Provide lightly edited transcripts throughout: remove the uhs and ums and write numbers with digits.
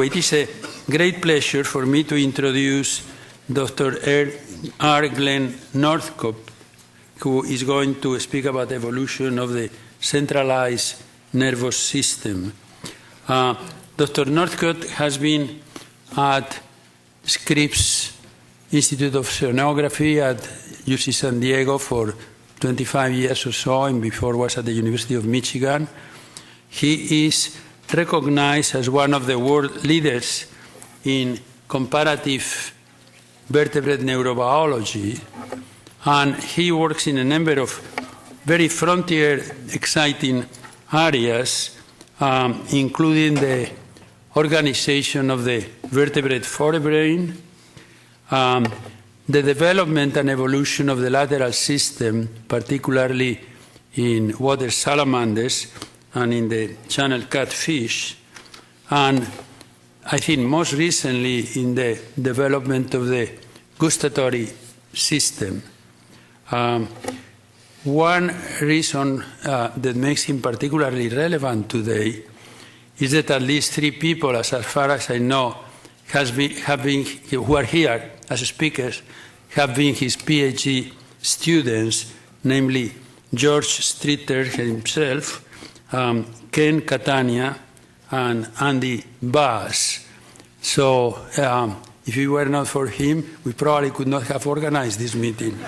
It is a great pleasure for me to introduce Dr. R. Glenn Northcutt, who is going to speak about the evolution of the centralized nervous system. Dr. Northcutt has been at Scripps Institute of Oceanography at UC San Diego for 25 years or so, and before was at the University of Michigan. He is recognized as one of the world leaders in comparative vertebrate neurobiology, and he works in a number of very frontier, exciting areas, including the organization of the vertebrate forebrain, the development and evolution of the lateral system, particularly in water salamanders and in the channel catfish, and I think most recently in the development of the gustatory system. One reason that makes him particularly relevant today is that at least 3 people, as far as I know, who are here as speakers, have been his PhD students, namely George Streeter himself, Ken Catania, and Andy Bass. So if it were not for him, we probably could not have organized this meeting.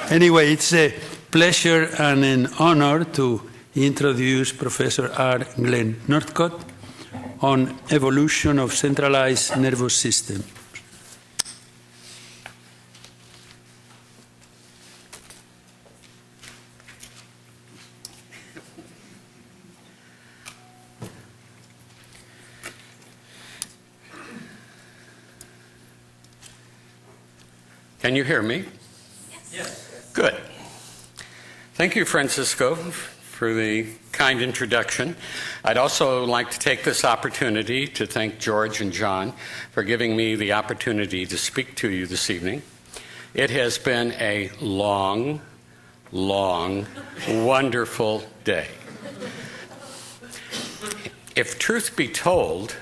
Anyway, it's a pleasure and an honor to introduce Professor R. Glenn Northcutt on evolution of centralized nervous system. Can you hear me? Yes. Good. Thank you, Francisco, for the kind introduction. I'd also like to take this opportunity to thank George and John for giving me the opportunity to speak to you this evening. It has been a long, wonderful day. If truth be told,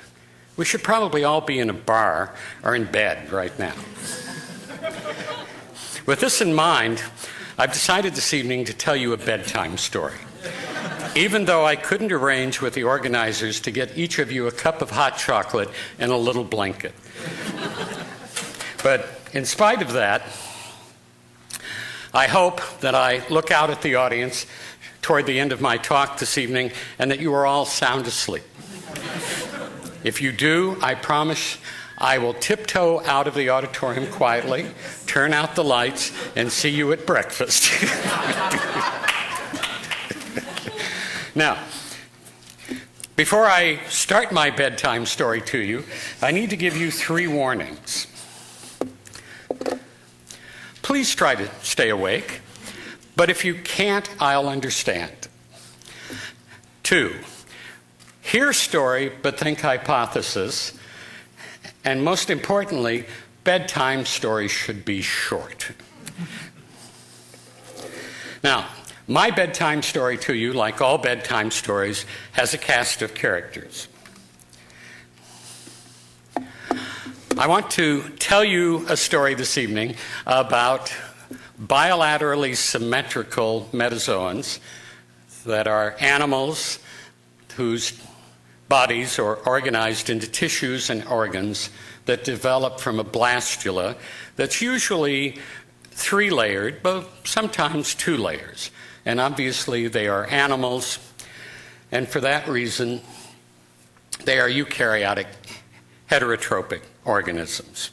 we should probably all be in a bar or in bed right now. With this in mind, I've decided this evening to tell you a bedtime story, even though I couldn't arrange with the organizers to get each of you a cup of hot chocolate and a little blanket. But in spite of that, I hope that I look out at the audience toward the end of my talk this evening and that you are all sound asleep. If you do, I promise I will tiptoe out of the auditorium quietly, turn out the lights, and see you at breakfast. Now, before I start my bedtime story to you, I need to give you 3 warnings. Please try to stay awake, but if you can't, I'll understand. 2, hear story, but think hypothesis. And most importantly, bedtime stories should be short. Now, my bedtime story to you, like all bedtime stories, has a cast of characters. I want to tell you a story this evening about bilaterally symmetrical metazoans that are animals whose bodies are organized into tissues and organs that develop from a blastula that's usually 3-layered, but sometimes 2 layers. And obviously they are animals, and for that reason, they are eukaryotic, heterotrophic organisms.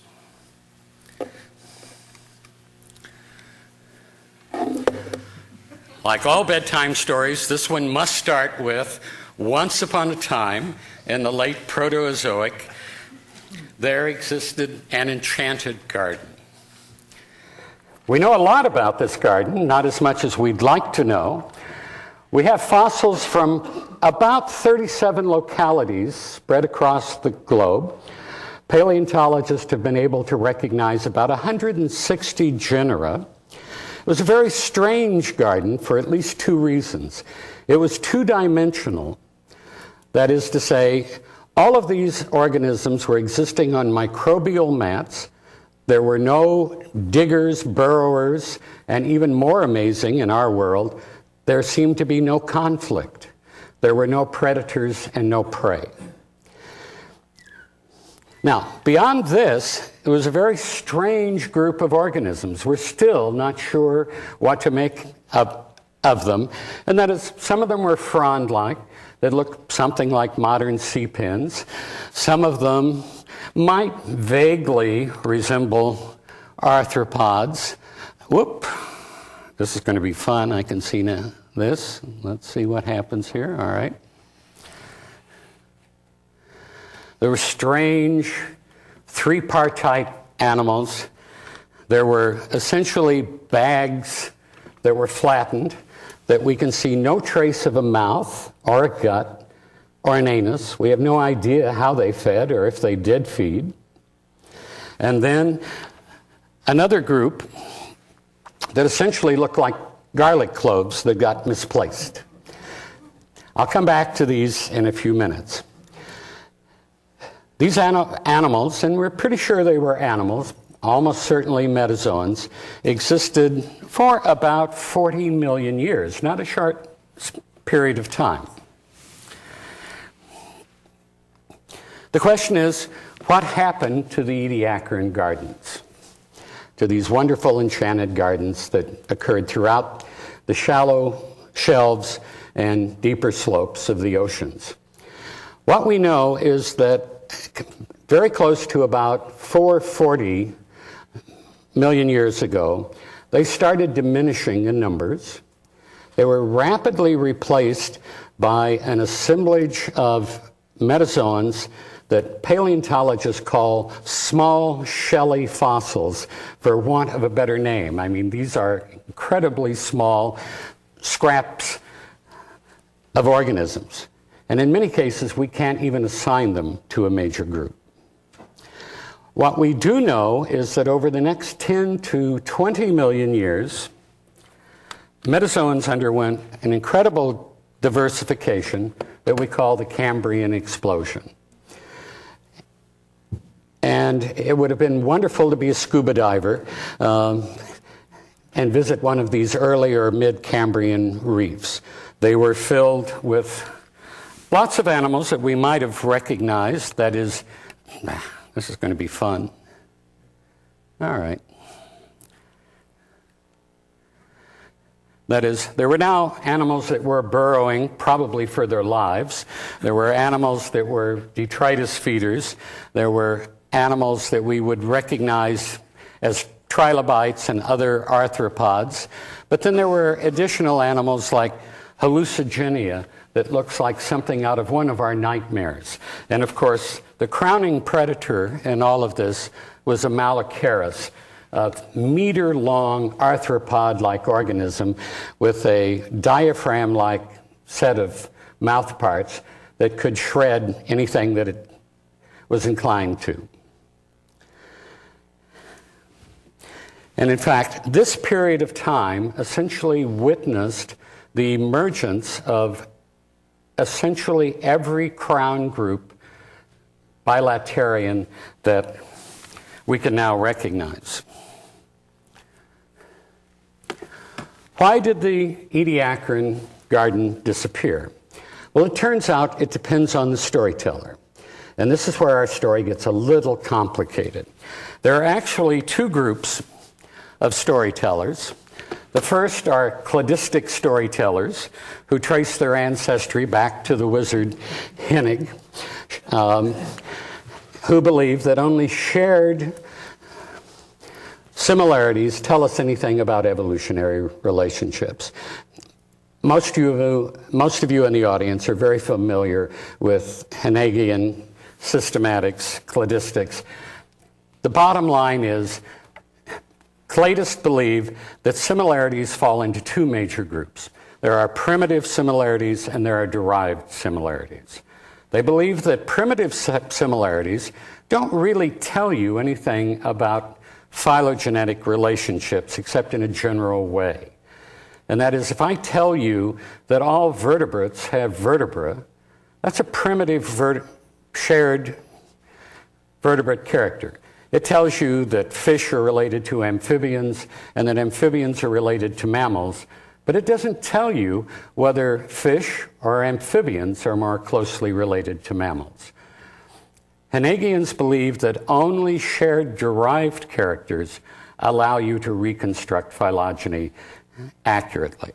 Like all bedtime stories, this one must start with once upon a time, in the late Proterozoic, there existed an enchanted garden. We know a lot about this garden, not as much as we'd like to know. We have fossils from about 37 localities spread across the globe. Paleontologists have been able to recognize about 160 genera. It was a very strange garden for at least 2 reasons. It was 2-dimensional. That is to say, All of these organisms were existing on microbial mats. There were no diggers, burrowers, and even more amazing in our world, there seemed to be no conflict. There were no predators and no prey. Now, beyond this, it was a very strange group of organisms. We're still not sure what to make of them, and that is, some of them were frond-like. They looked something like modern sea pins. Some of them might vaguely resemble arthropods. Whoop! This is going to be fun. I can see now this. Let's see what happens here. All right. There were strange three-partite animals. There were essentially bags that were flattened, that we can see no trace of a mouth or a gut or an anus. We have no idea how they fed or if they did feed. And then another group that essentially looked like garlic cloves that got misplaced. I'll come back to these in a few minutes. These animals, and we're pretty sure they were animals, almost certainly metazoans, existed for about 40 million years, not a short period of time. The question is, what happened to the Ediacaran gardens? To these wonderful enchanted gardens that occurred throughout the shallow shelves and deeper slopes of the oceans. What we know is that very close to about 440 million years ago, they started diminishing in numbers. They were rapidly replaced by an assemblage of metazoans that paleontologists call small shelly fossils, for want of a better name. I mean, these are incredibly small scraps of organisms. And in many cases, we can't even assign them to a major group. What we do know is that over the next 10 to 20 million years, metazoans underwent an incredible diversification that we call the Cambrian explosion. And it would have been wonderful to be a scuba diver and visit one of these earlier mid-Cambrian reefs. They were filled with lots of animals that we might have recognized. That is, this is going to be fun. All right. That is, there were now animals that were burrowing, probably for their lives. There were animals that were detritus feeders. There were animals that we would recognize as trilobites and other arthropods. But then there were additional animals like hallucigenia that looks like something out of one of our nightmares. And of course, the crowning predator in all of this was a Malacaris, a meter-long arthropod-like organism with a diaphragm-like set of mouth parts that could shred anything that it was inclined to. And in fact, this period of time essentially witnessed the emergence of essentially every crown group bilaterian that we can now recognize. Why did the Ediacaran garden disappear? Well, it turns out it depends on the storyteller. And this is where our story gets a little complicated. There are actually two groups of storytellers. The first are cladistic storytellers who trace their ancestry back to the wizard Hennig, who believe that only shared similarities tell us anything about evolutionary relationships. Most of you in the audience are very familiar with Hennigian systematics, cladistics. The bottom line is, cladists believe that similarities fall into two major groups. There are primitive similarities and there are derived similarities. They believe that primitive similarities don't really tell you anything about phylogenetic relationships except in a general way. And that is, if I tell you that all vertebrates have vertebra, that's a primitive shared vertebrate character. It tells you that fish are related to amphibians and that amphibians are related to mammals, but it doesn't tell you whether fish or amphibians are more closely related to mammals. Hanegians believe that only shared derived characters allow you to reconstruct phylogeny accurately.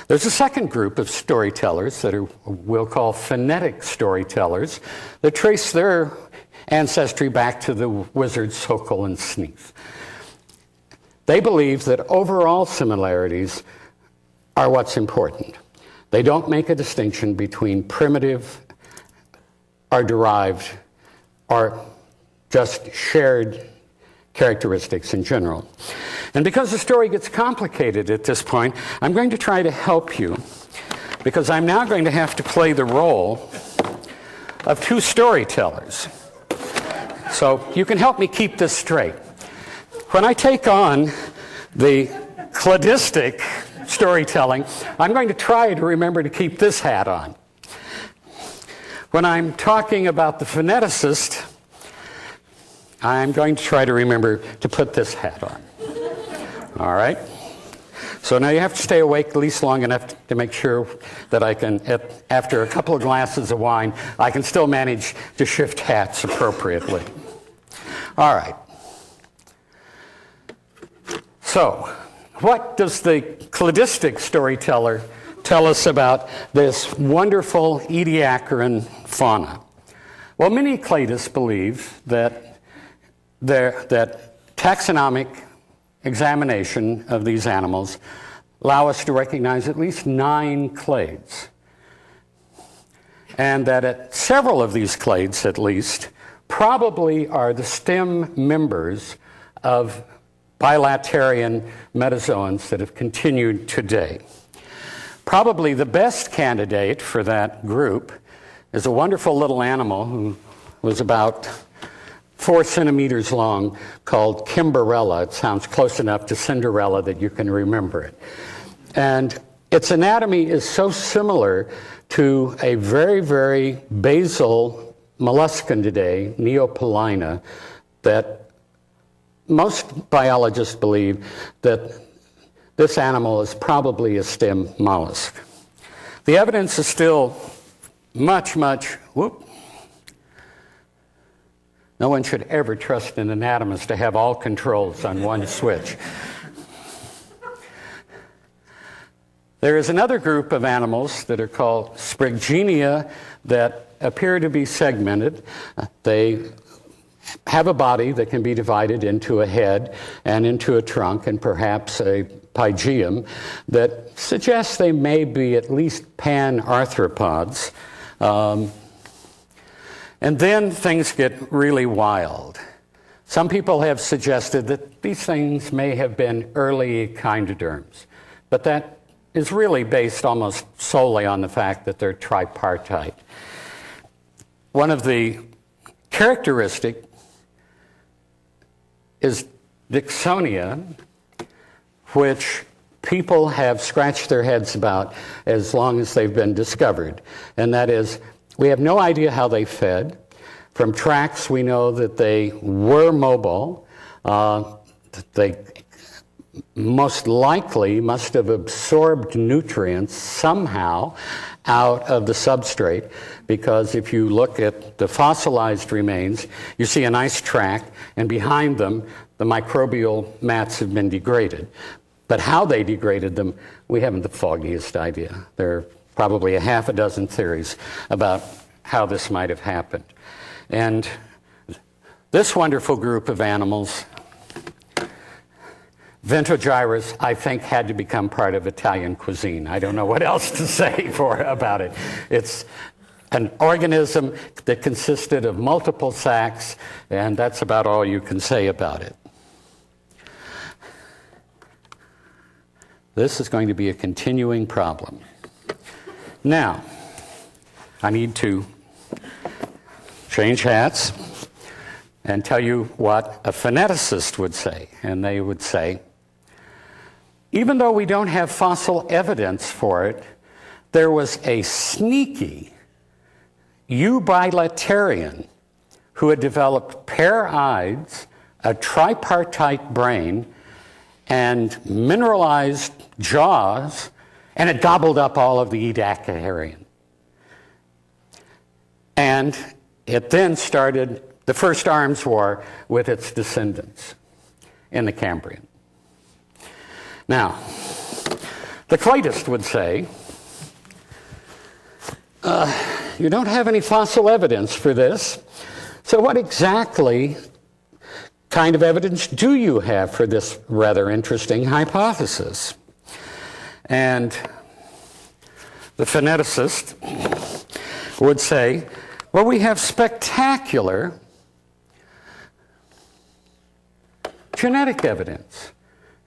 There's a second group of storytellers that we'll call phonetic storytellers that trace their ancestry back to the wizards Sokol and Sneath. They believe that overall similarities are what's important. They don't make a distinction between primitive or derived or just shared characteristics in general. And because the story gets complicated at this point, I'm going to try to help you, because I'm now going to have to play the role of two storytellers. So you can help me keep this straight. When I take on the cladistic storytelling, I'm going to try to remember to keep this hat on. When I'm talking about the phoneticist, I'm going to try to remember to put this hat on. All right? So now you have to stay awake at least long enough to make sure that I can, after a couple of glasses of wine, I can still manage to shift hats appropriately. All right. So, what does the cladistic storyteller tell us about this wonderful Ediacaran fauna? Well, many cladists believe that taxonomic examination of these animals allow us to recognize at least 9 clades. And that at several of these clades, at least, probably are the stem members of bilaterian metazoans that have continued today. Probably the best candidate for that group is a wonderful little animal who was about 4 centimeters long called Kimberella. It sounds close enough to Cinderella that you can remember it. And its anatomy is so similar to a very, very basal molluscan today, Neopilina, that most biologists believe that this animal is probably a stem mollusk. The evidence is still much, no one should ever trust an anatomist to have all controls on one switch. There is another group of animals that are called Spriggenia that appear to be segmented. They have a body that can be divided into a head and into a trunk and perhaps a pygeum that suggests they may be at least panarthropods. And then things get really wild. Some people have suggested that these things may have been early echinoderms, but that is really based almost solely on the fact that they're tripartite. One of the characteristics is Dixonia, which people have scratched their heads about as long as they've been discovered. And that is, we have no idea how they fed. From tracks, we know that they were mobile. They most likely must have absorbed nutrients somehow out of the substrate, because if you look at the fossilized remains, you see a nice track, and behind them, the microbial mats have been degraded. But how they degraded them, we haven't the foggiest idea. There are probably a half a dozen theories about how this might have happened. And this wonderful group of animals, Ventogyrus, I think, had to become part of Italian cuisine. I don't know what else to say about it. It's an organism that consisted of multiple sacs, and that's about all you can say about it. This is going to be a continuing problem. Now, I need to change hats and tell you what a phoneticist would say. And they would say, even though we don't have fossil evidence for it, there was a sneaky eubilaterian who had developed pair eyes, a tripartite brain, and mineralized jaws, and it gobbled up all of the Edacarian. And it then started the first arms war with its descendants in the Cambrian. Now, the cladist would say, you don't have any fossil evidence for this, so what exactly kind of evidence do you have for this rather interesting hypothesis? And the phoneticist would say, well, we have spectacular genetic evidence.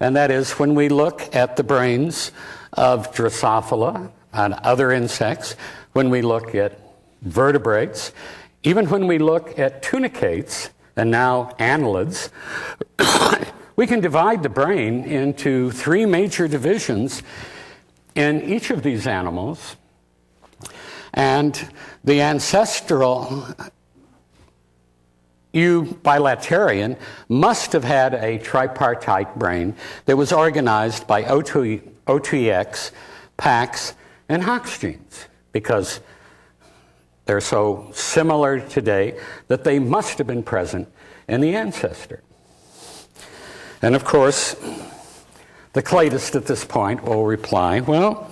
And that is when we look at the brains of Drosophila and other insects, when we look at vertebrates, even when we look at tunicates and now annelids, we can divide the brain into three major divisions in each of these animals. And the ancestral eubilaterian must have had a tripartite brain that was organized by OTX, PAX, and Hox genes, because they're so similar today that they must have been present in the ancestor. And of course, the cladist at this point will reply, well,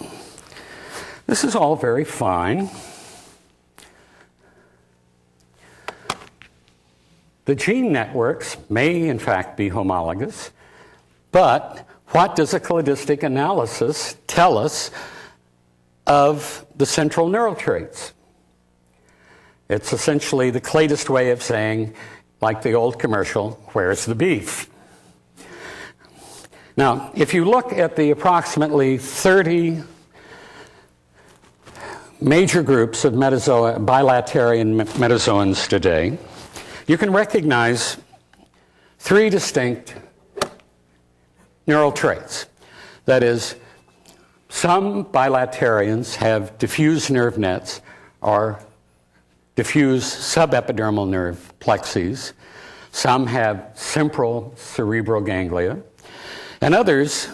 this is all very fine. The gene networks may, in fact, be homologous, but what does a cladistic analysis tell us of the central neural traits? It's essentially the cladist way of saying, like the old commercial, where's the beef? Now, if you look at the approximately 30 major groups of bilaterian metazoans today, you can recognize three distinct neural traits. That is, some bilaterians have diffuse nerve nets or diffuse subepidermal nerve plexes. Some have central cerebral ganglia. And others,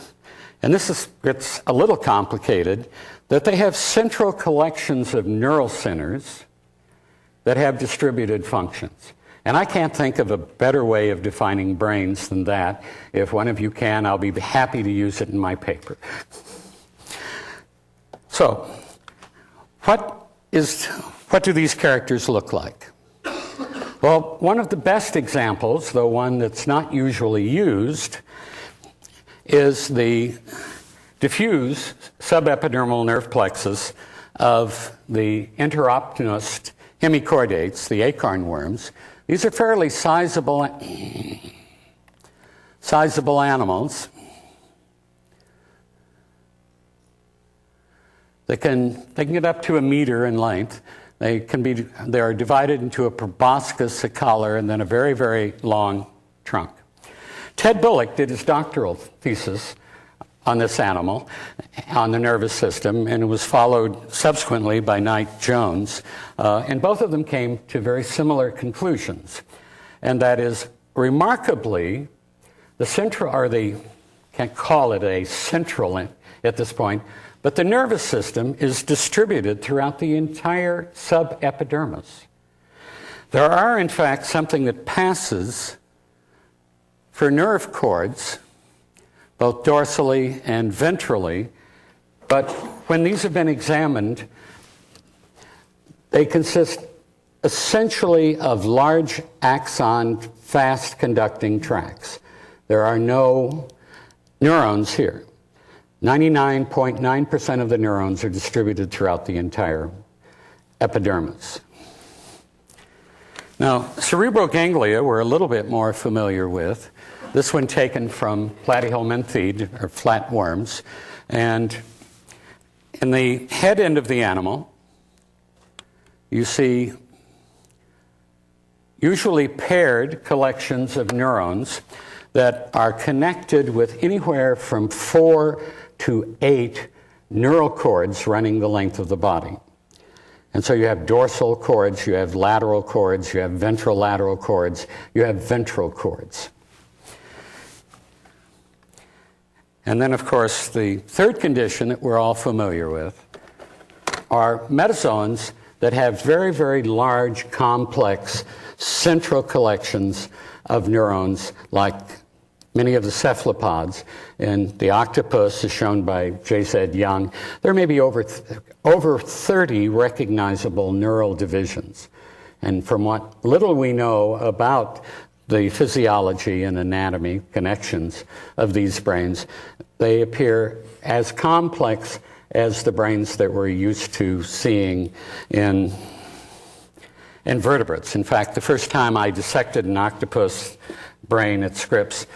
and it's a little complicated, that they have central collections of neural centers that have distributed functions. And I can't think of a better way of defining brains than that. If one of you can, I'll be happy to use it in my paper. So, what do these characters look like? Well, one of the best examples, though one that's not usually used, is the diffuse subepidermal nerve plexus of the interoptinous hemichordates, the acorn worms. These are fairly sizable animals. They can get up to 1 meter in length. They are divided into a proboscis, a collar, and then a very, very long trunk. Ted Bullock did his doctoral thesis on this animal, on the nervous system, and it was followed subsequently by Knight Jones. And both of them came to very similar conclusions. And that is, remarkably, can't call it a central at this point, but the nervous system is distributed throughout the entire subepidermis. There are, in fact, something that passes for nerve cords, both dorsally and ventrally, but when these have been examined, they consist essentially of large axon fast conducting tracts. There are no neurons here. 99.9% of the neurons are distributed throughout the entire epidermis. Now, cerebroganglia we're a little bit more familiar with. This one taken from platyhelminthid, or flatworms. And in the head end of the animal, you see usually paired collections of neurons that are connected with anywhere from 4 to 8 neural cords running the length of the body. And so you have dorsal cords, you have lateral cords, you have ventrolateral cords, you have ventral cords. And then, of course, the third condition that we're all familiar with are metazoans that have very, very large, complex central collections of neurons, like many of the cephalopods. And the octopus, is shown by J.Z. Young. There may be over 30 recognizable neural divisions. And from what little we know about the physiology and anatomy connections of these brains, they appear as complex as the brains that we're used to seeing in invertebrates. In fact, the first time I dissected an octopus brain at Scripps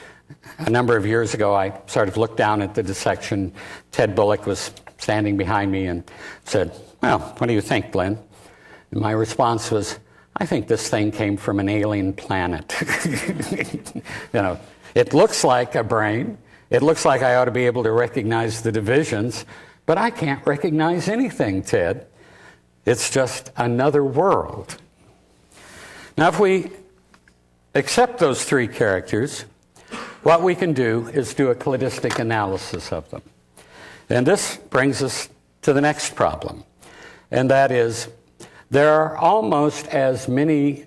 a number of years ago, I sort of looked down at the dissection. Ted Bullock was standing behind me and said, "Well, what do you think, Glenn?" And my response was, "I think this thing came from an alien planet." It looks like a brain. It looks like I ought to be able to recognize the divisions, but I can't recognize anything, Ted. It's just another world. Now, if we accept those three characters, what we can do is do a cladistic analysis of them. And this brings us to the next problem, and that is there are almost as many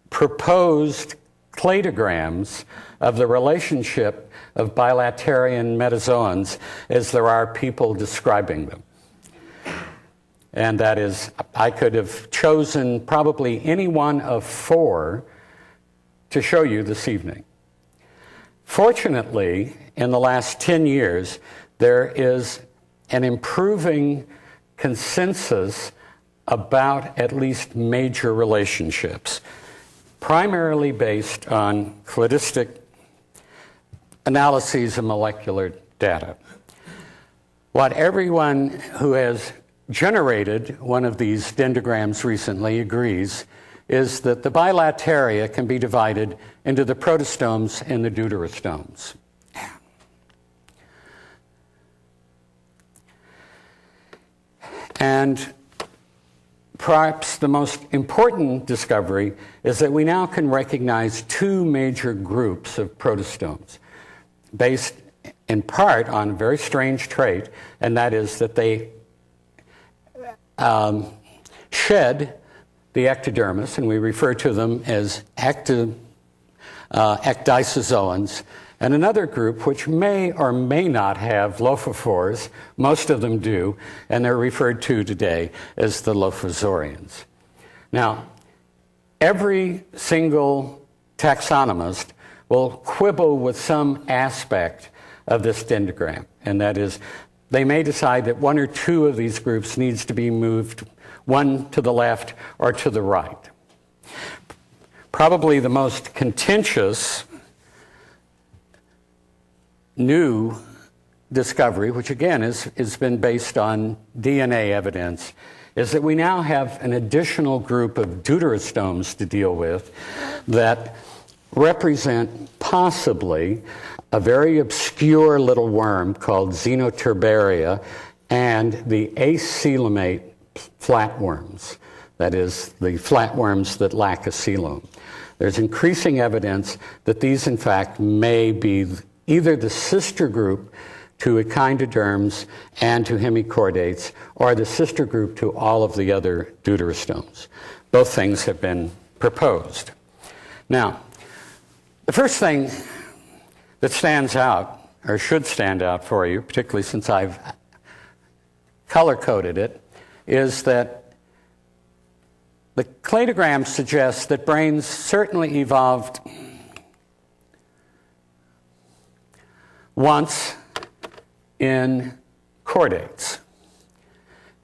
proposed cladograms of the relationship of bilaterian metazoans as there are people describing them. And that is, I could have chosen probably any one of 4 to show you this evening. Fortunately, in the last 10 years, there is an improving consensus about at least major relationships, primarily based on cladistic analyses of molecular data. What everyone who has generated one of these dendrograms recently agrees is that the bilateria can be divided into the protostomes and the deuterostomes. And perhaps the most important discovery is that we now can recognize 2 major groups of protostomes, based in part on a very strange trait, and that is that they shed the ectodermis, and we refer to them as ecdysozoans, and another group which may or may not have lophophores. Most of them do, and they're referred to today as the lophozorians. Now, every single taxonomist will quibble with some aspect of this dendrogram, and that is they may decide that 1 or 2 of these groups needs to be moved, one to the left or to the right. Probably the most contentious new discovery, which again has been based on DNA evidence, is that we now have an additional group of deuterostomes to deal with that represent possibly a very obscure little worm called Xenoturbaria and the acoelomate flatworms, that is, the flatworms that lack a coelom. There's increasing evidence that these, in fact, may be either the sister group to echinoderms and to hemichordates, or the sister group to all of the other deuterostomes. Both things have been proposed. Now, the first thing that stands out, or should stand out for you, particularly since I've color-coded it, is that the cladogram suggests that brains certainly evolved once in chordates.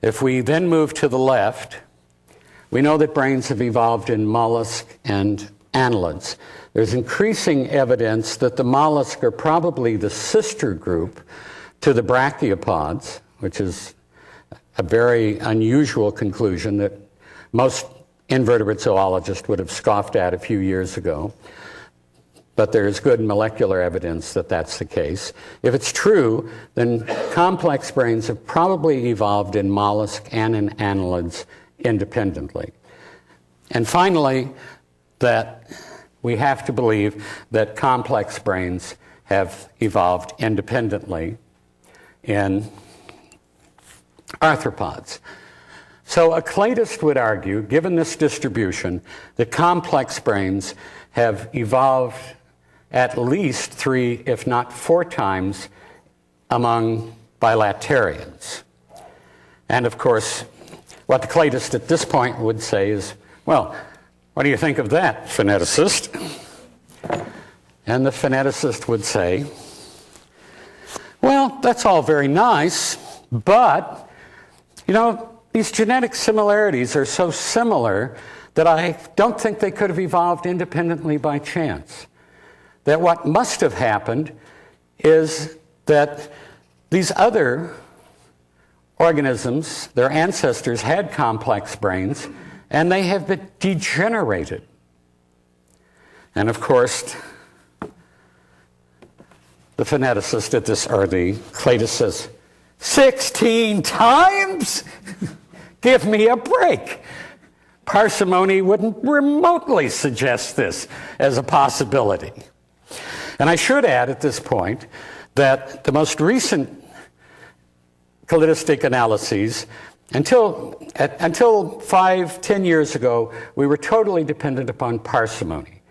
If we then move to the left, we know that brains have evolved in mollusks and annelids. There's increasing evidence that the mollusks are probably the sister group to the brachiopods, which is a very unusual conclusion that most invertebrate zoologists would have scoffed at a few years ago. but there's good molecular evidence that that's the case. If it's true, then complex brains have probably evolved in mollusks and in annelids independently. And finally, that we have to believe that complex brains have evolved independently in arthropods. So a cladist would argue, given this distribution, that complex brains have evolved at least 3, if not 4 times among bilaterians. And of course, what the cladist at this point would say is, well, what do you think of that, phoneticist? And the phoneticist would say, well, that's all very nice, but, you know, these genetic similarities are so similar that I don't think they could have evolved independently by chance. That what must have happened is that these other organisms, their ancestors, had complex brains, and they have been degenerated. And of course, the phoneticist at this, or the cladist says, 16 times? Give me a break. Parsimony wouldn't remotely suggest this as a possibility. And I should add at this point that the most recent cladistic analyses, until 5-10 years ago, we were totally dependent upon parsimony.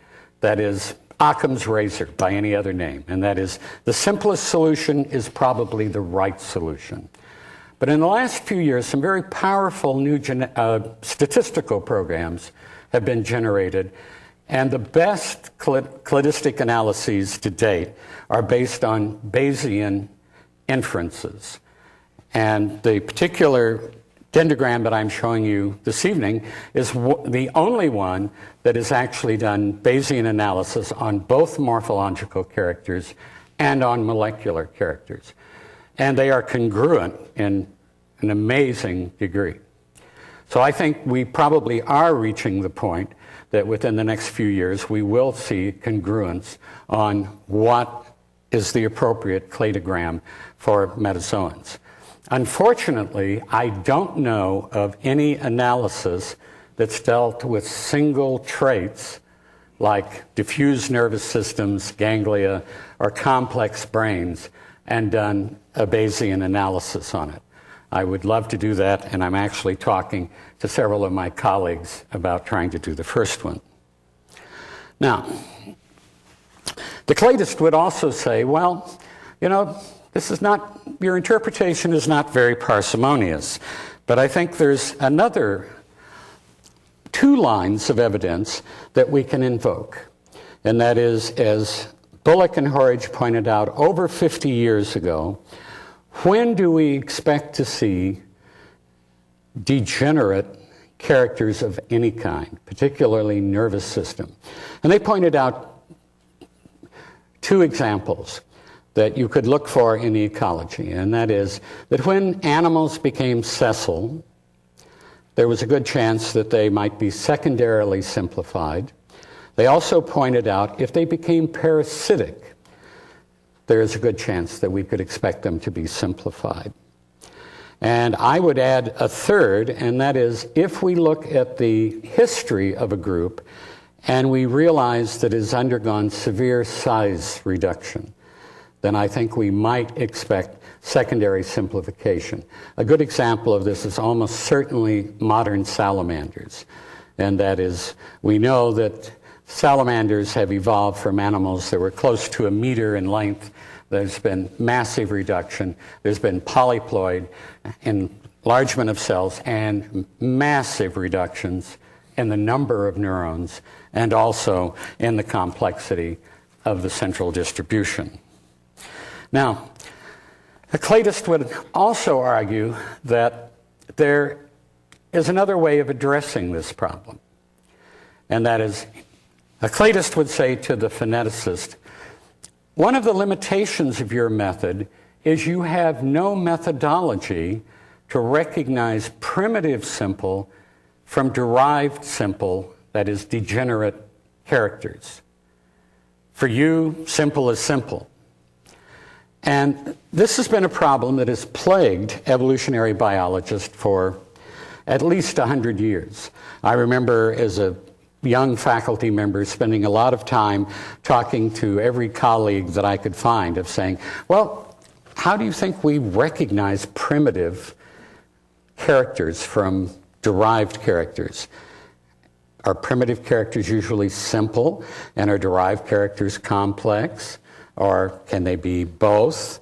That is, Occam's razor by any other name. And that is, the simplest solution is probably the right solution. But in the last few years, some very powerful new statistical programs have been generated, and the best cladistic analyses to date are based on Bayesian inferences. And the particular dendrogram that I'm showing you this evening is the only one that has actually done Bayesian analysis on both morphological characters and on molecular characters. And they are congruent in an amazing degree. So I think we probably are reaching the point that within the next few years we will see congruence on what is the appropriate cladogram for metazoans. Unfortunately, I don't know of any analysis that's dealt with single traits like diffuse nervous systems, ganglia, or complex brains and done a Bayesian analysis on it. I would love to do that, and I'm actually talking to several of my colleagues about trying to do the first one. Now, the cladist would also say, well, you know, this is not, your interpretation is not very parsimonious, but I think there's another 2 lines of evidence that we can invoke, and that is, as Bullock and Horridge pointed out over 50 years ago, when do we expect to see degenerate characters of any kind, particularly nervous system? And they pointed out 2 examples that you could look for in the ecology, and that is that when animals became sessile, there was a good chance that they might be secondarily simplified. They also pointed out if they became parasitic, there is a good chance that we could expect them to be simplified. And I would add a third, and that is if we look at the history of a group and we realize that it has undergone severe size reduction, then I think we might expect secondary simplification. A good example of this is almost certainly modern salamanders. And that is, we know that salamanders have evolved from animals that were close to 1 meter in length. There's been massive reduction. There's been polyploid, enlargement of cells, and massive reductions in the number of neurons and also in the complexity of the central distribution. Now, a cladist would also argue that there is another way of addressing this problem, and that is, a cladist would say to the phoneticist, one of the limitations of your method is you have no methodology to recognize primitive simple from derived simple, that is, degenerate characters. For you, simple is simple. And this has been a problem that has plagued evolutionary biologists for at least 100 years. I remember as a young faculty member spending a lot of time talking to every colleague that I could find of saying, well, how do you think we recognize primitive characters from derived characters? Are primitive characters usually simple and are derived characters complex? Or can they be both?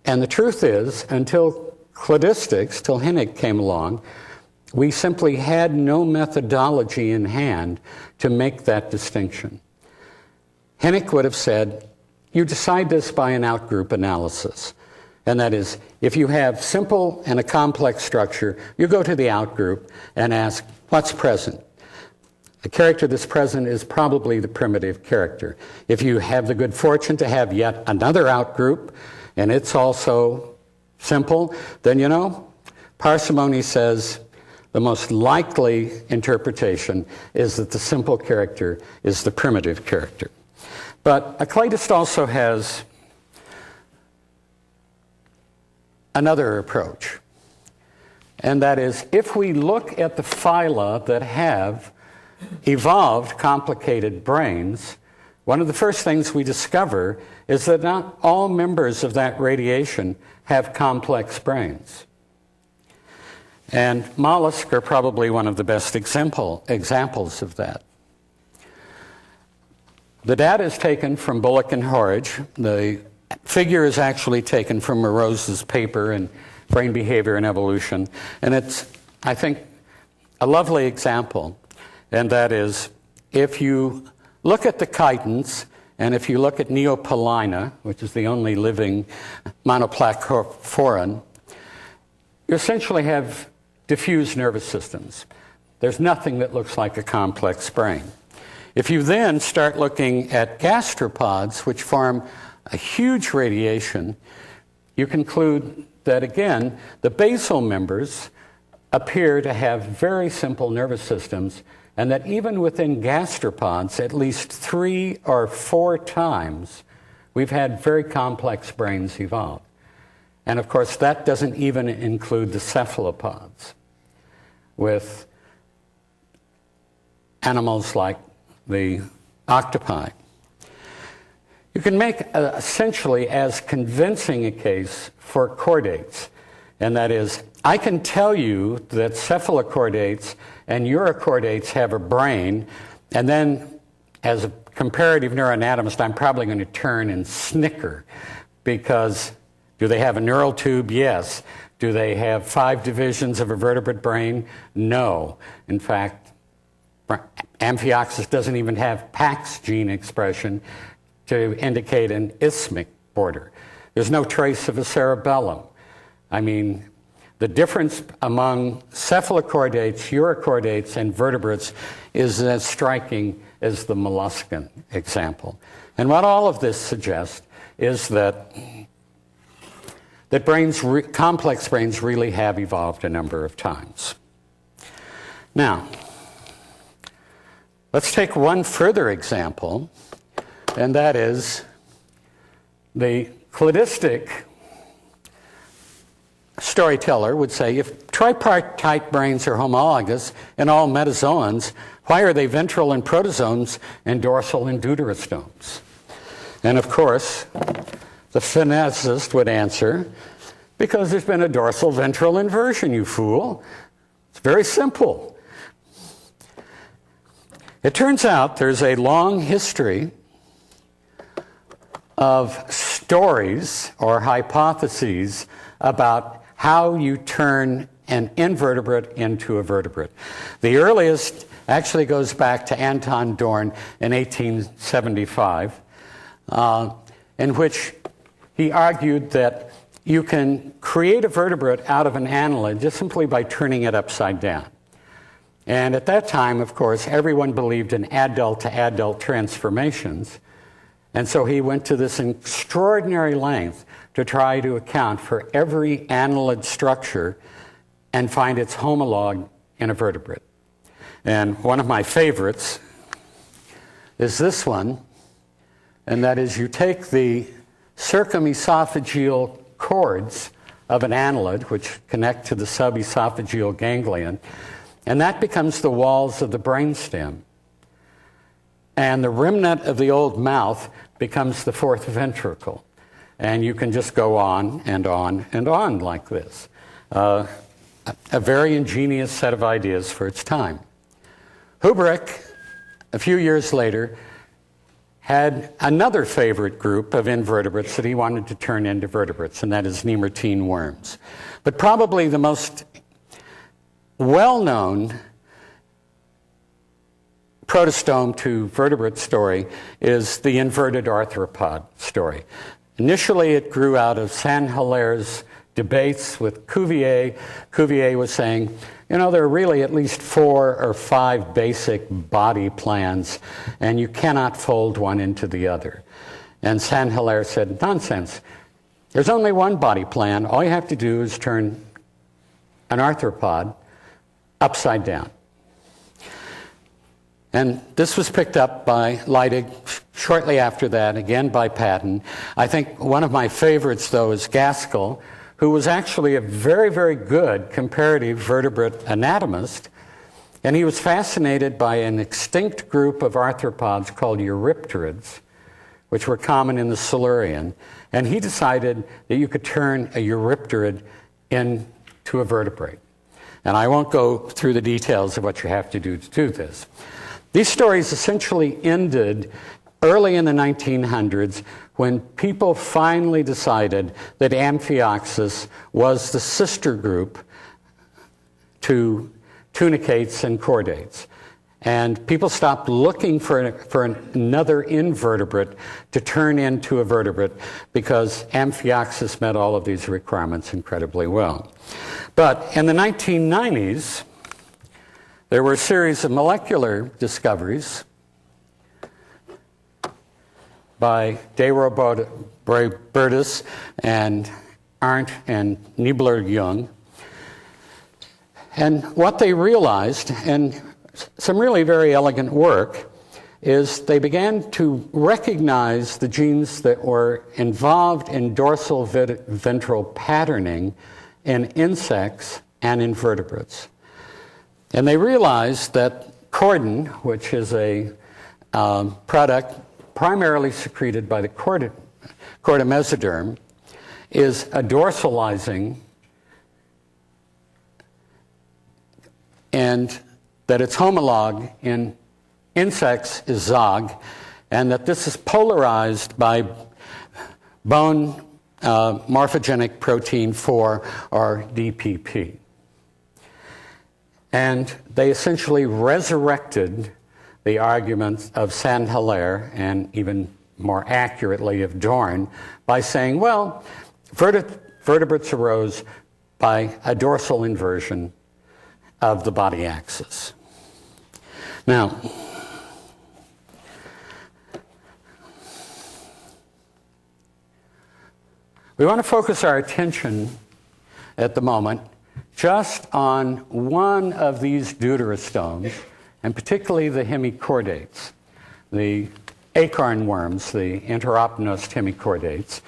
And the truth is, until cladistics, till Hennig came along, we simply had no methodology in hand to make that distinction. Hennig would have said, you decide this by an outgroup analysis. And that is, if you have simple and a complex structure, you go to the outgroup and ask, what's present? The character that's present is probably the primitive character. If you have the good fortune to have yet another outgroup, and it's also simple, then you know, parsimony says the most likely interpretation is that the simple character is the primitive character. But a cladist also has another approach, and that is, if we look at the phyla that have evolved complicated brains, one of the first things we discover is that not all members of that radiation have complex brains. And mollusks are probably one of the best examples of that. The data is taken from Bullock and Horridge. The figure is actually taken from Morose's paper in Brain Behavior and Evolution. And it's, I think, a lovely example. And that is, if you look at the chitons, and if you look at Neopilina, which is the only living monoplacophorans, you essentially have diffuse nervous systems. There's nothing that looks like a complex brain. If you then start looking at gastropods, which form a huge radiation, you conclude that, again, the basal members appear to have very simple nervous systems, and that even within gastropods, at least 3 or 4 times, we've had very complex brains evolve. And of course, that doesn't even include the cephalopods, with animals like the octopi. You can make essentially as convincing a case for chordates, and that is, I can tell you that cephalochordates and urochordates have a brain, and then as a comparative neuroanatomist, I'm probably going to turn and snicker, because do they have a neural tube? Yes. Do they have 5 divisions of a vertebrate brain? No. In fact, Amphioxus doesn't even have PAX gene expression to indicate an isthmic border. There's no trace of a cerebellum. I mean, the difference among cephalochordates, urochordates, and vertebrates is as striking as the molluscan example. And what all of this suggests is that complex brains really have evolved a number of times. Now, let's take one further example, and that is the cladistic storyteller would say, if tripartite brains are homologous in all metazoans, why are they ventral in protozoans and dorsal in deuterostomes? And of course, the phoneticist would answer, because there's been a dorsal ventral inversion, you fool. It's very simple. It turns out there's a long history of stories or hypotheses about how you turn an invertebrate into a vertebrate. The earliest actually goes back to Anton Dorn in 1875, in which he argued that you can create a vertebrate out of an annelid just simply by turning it upside down. And at that time, of course, everyone believed in adult-to-adult transformations. And so he went to this extraordinary length to try to account for every annelid structure and find its homologue in a vertebrate. And one of my favorites is this one, And that is, you take the circumesophageal cords of an annelid, which connect to the subesophageal ganglion, and that becomes the walls of the brainstem. And the remnant of the old mouth becomes the fourth ventricle. And you can just go on and on and on like this. A very ingenious set of ideas for its time. Hubrick, a few years later, had another favorite group of invertebrates that he wanted to turn into vertebrates, and that is nemertine worms. But probably the most well-known protostome to vertebrate story is the inverted arthropod story. Initially, it grew out of Saint-Hilaire's debates with Cuvier. Cuvier was saying, you know, there are really at least 4 or 5 basic body plans, and you cannot fold one into the other. And Saint-Hilaire said, nonsense. There's only one body plan. All you have to do is turn an arthropod upside down. And this was picked up by Leidig shortly after that, again by Patton. I think one of my favorites, though, is Gaskell, who was actually a very, very good comparative vertebrate anatomist. And he was fascinated by an extinct group of arthropods called eurypterids, which were common in the Silurian. And he decided that you could turn a eurypterid into a vertebrate. And I won't go through the details of what you have to do this. These stories essentially ended early in the 1900s when people finally decided that Amphioxus was the sister group to tunicates and chordates. And people stopped looking for another invertebrate to turn into a vertebrate because Amphioxus met all of these requirements incredibly well. But in the 1990s, there were a series of molecular discoveries by De Robertis and Arndt and Niebler-Jung. And what they realized, and some really very elegant work, is they began to recognize the genes that were involved in dorsal ventral patterning in insects and invertebrates. And they realized that chordin, which is a product primarily secreted by the chordomesoderm, is a dorsalizing, and that its homologue in insects is Zog, and that this is polarized by bone morphogenic protein 4, or DPP. And they essentially resurrected the arguments of Saint-Hilaire, and even more accurately of Dorn, by saying, well, vertebrates arose by a dorsal inversion of the body axis. Now, we want to focus our attention at the moment just on one of these deuterostomes, and particularly the hemichordates, the acorn worms, the Enteropneus hemichordates.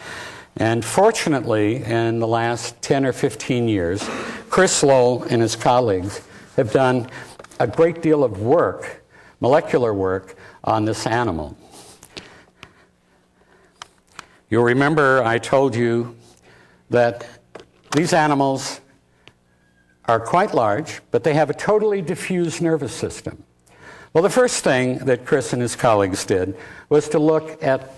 And fortunately, in the last 10 or 15 years, Chris Lowell and his colleagues have done a great deal of work, molecular work, on this animal. You'll remember I told you that these animals are quite large, but they have a totally diffuse nervous system. Well, the first thing that Chris and his colleagues did was to look at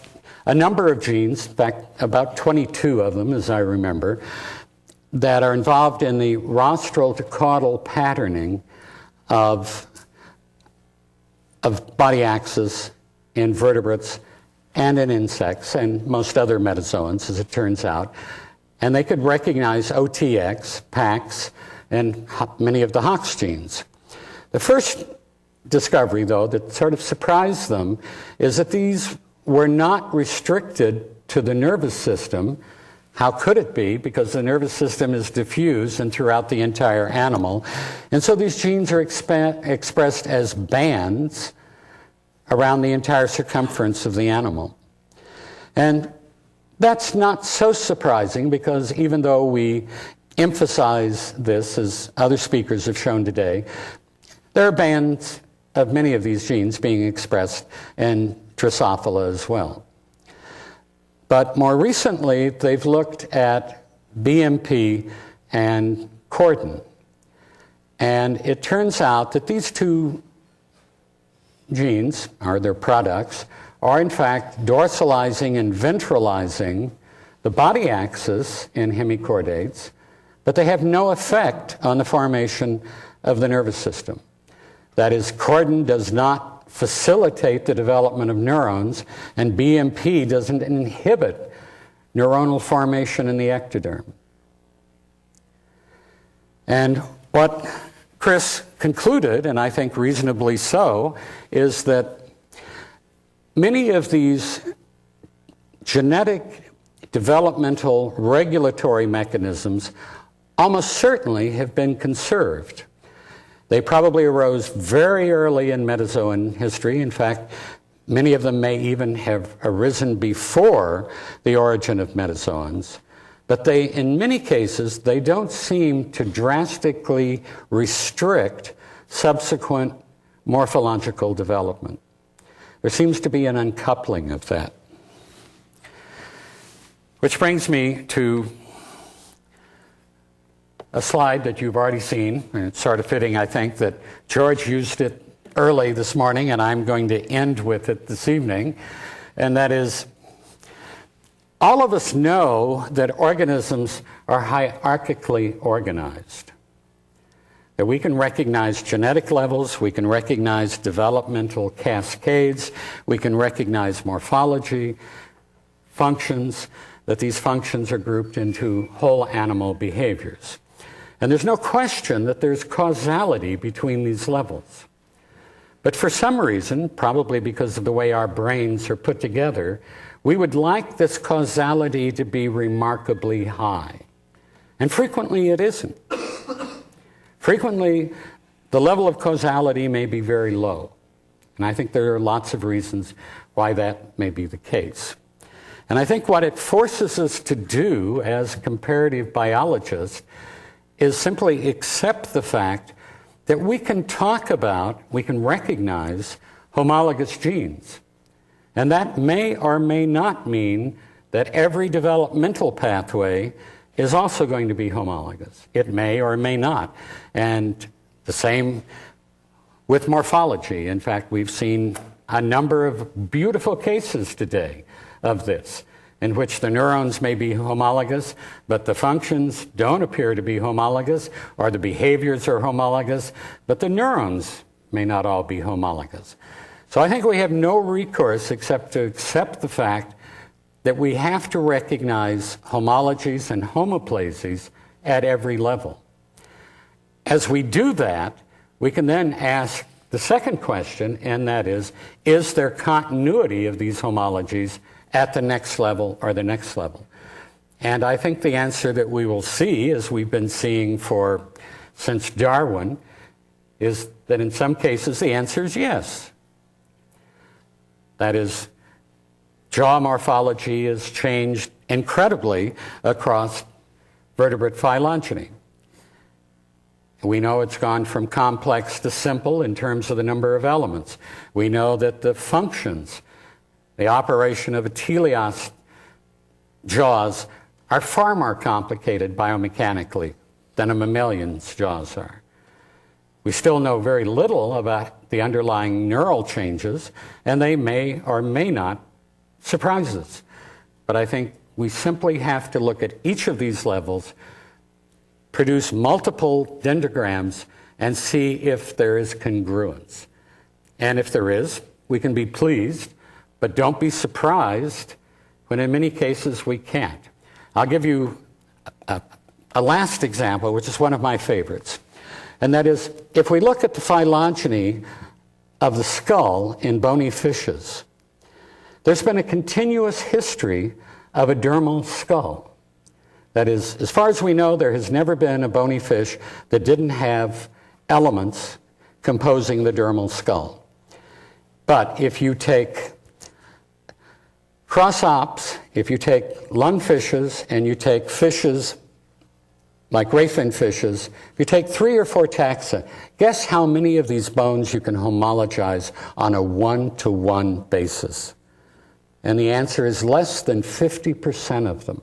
a number of genes, in fact, about 22 of them, as I remember, that are involved in the rostral to caudal patterning of body axis in vertebrates and in insects and most other metazoans, as it turns out. And they could recognize OTX, PAX, and many of the Hox genes. The first discovery, though, that sort of surprised them is that these were not restricted to the nervous system. How could it be? Because the nervous system is diffuse and throughout the entire animal. And so these genes are expressed as bands around the entire circumference of the animal. And that's not so surprising because even though we emphasize this, as other speakers have shown today, there are bands of many of these genes being expressed in Drosophila as well. But more recently, they've looked at BMP and cordon. And it turns out that these two genes, or their products, are in fact dorsalizing and ventralizing the body axis in hemichordates, but they have no effect on the formation of the nervous system. That is, cordon does not facilitate the development of neurons, and BMP doesn't inhibit neuronal formation in the ectoderm. And what Chris concluded, and I think reasonably so, is that many of these genetic developmental regulatory mechanisms almost certainly have been conserved. They probably arose very early in metazoan history. In fact, many of them may even have arisen before the origin of metazoans. But they, in many cases, they don't seem to drastically restrict subsequent morphological development. There seems to be an uncoupling of that. Which brings me to a slide that you've already seen, and it's sort of fitting, I think, that George used it early this morning, and I'm going to end with it this evening, and that is, all of us know that organisms are hierarchically organized, that we can recognize genetic levels, we can recognize developmental cascades, we can recognize morphology, functions, that these functions are grouped into whole animal behaviors. And there's no question that there's causality between these levels. But for some reason, probably because of the way our brains are put together, we would like this causality to be remarkably high. And frequently it isn't. Frequently, the level of causality may be very low. And I think there are lots of reasons why that may be the case. And I think what it forces us to do as comparative biologists is simply accept the fact that we can talk about, we can recognize homologous genes. And that may or may not mean that every developmental pathway is also going to be homologous. It may or may not. And the same with morphology. In fact, we've seen a number of beautiful cases today of this, in which the neurons may be homologous, but the functions don't appear to be homologous, or the behaviors are homologous, but the neurons may not all be homologous. So I think we have no recourse except to accept the fact that we have to recognize homologies and homoplasies at every level. As we do that, we can then ask the second question, and that is there continuity of these homologies at the next level or the next level? And I think the answer that we will see, as we've been seeing since Darwin, is that in some cases the answer is yes. That is, jaw morphology has changed incredibly across vertebrate phylogeny. We know it's gone from complex to simple in terms of the number of elements. We know that the functions, the operation of a teleost jaws, are far more complicated biomechanically than a mammalion's jaws are. We still know very little about the underlying neural changes, and they may or may not surprise us. But I think we simply have to look at each of these levels, produce multiple dendrograms, and see if there is congruence. And if there is, we can be pleased, but don't be surprised when in many cases we can't. I'll give you a last example, which is one of my favorites. And that is, if we look at the phylogeny of the skull in bony fishes, there's been a continuous history of a dermal skull. That is, as far as we know, there has never been a bony fish that didn't have elements composing the dermal skull. But if you take Cross-ops, if you take lungfishes and you take fishes like rayfin fishes, if you take 3 or 4 taxa, guess how many of these bones you can homologize on a 1-to-1 basis? And the answer is less than 50% of them.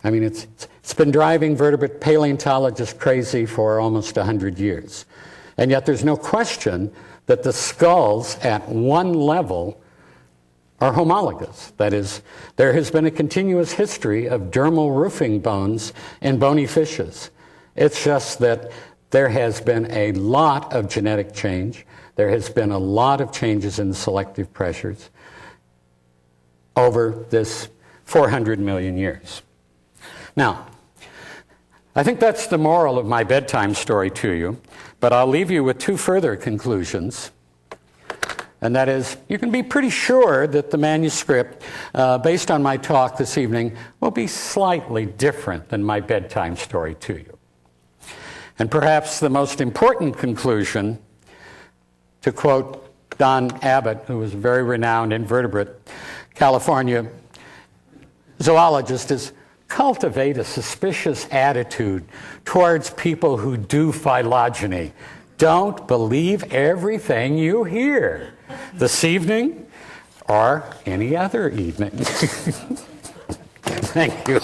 I mean, it's been driving vertebrate paleontologists crazy for almost 100 years. And yet there's no question that the skulls at one level are homologous. That is, there has been a continuous history of dermal roofing bones in bony fishes. It's just that there has been a lot of genetic change. There has been a lot of changes in selective pressures over this 400 million years. Now, I think that's the moral of my bedtime story to you, but I'll leave you with 2 further conclusions. And that is, you can be pretty sure that the manuscript, based on my talk this evening, will be slightly different than my bedtime story to you. And perhaps the most important conclusion, to quote Don Abbott, who was a very renowned invertebrate California zoologist, is cultivate a suspicious attitude towards people who do phylogeny. Don't believe everything you hear this evening or any other evening. Thank you.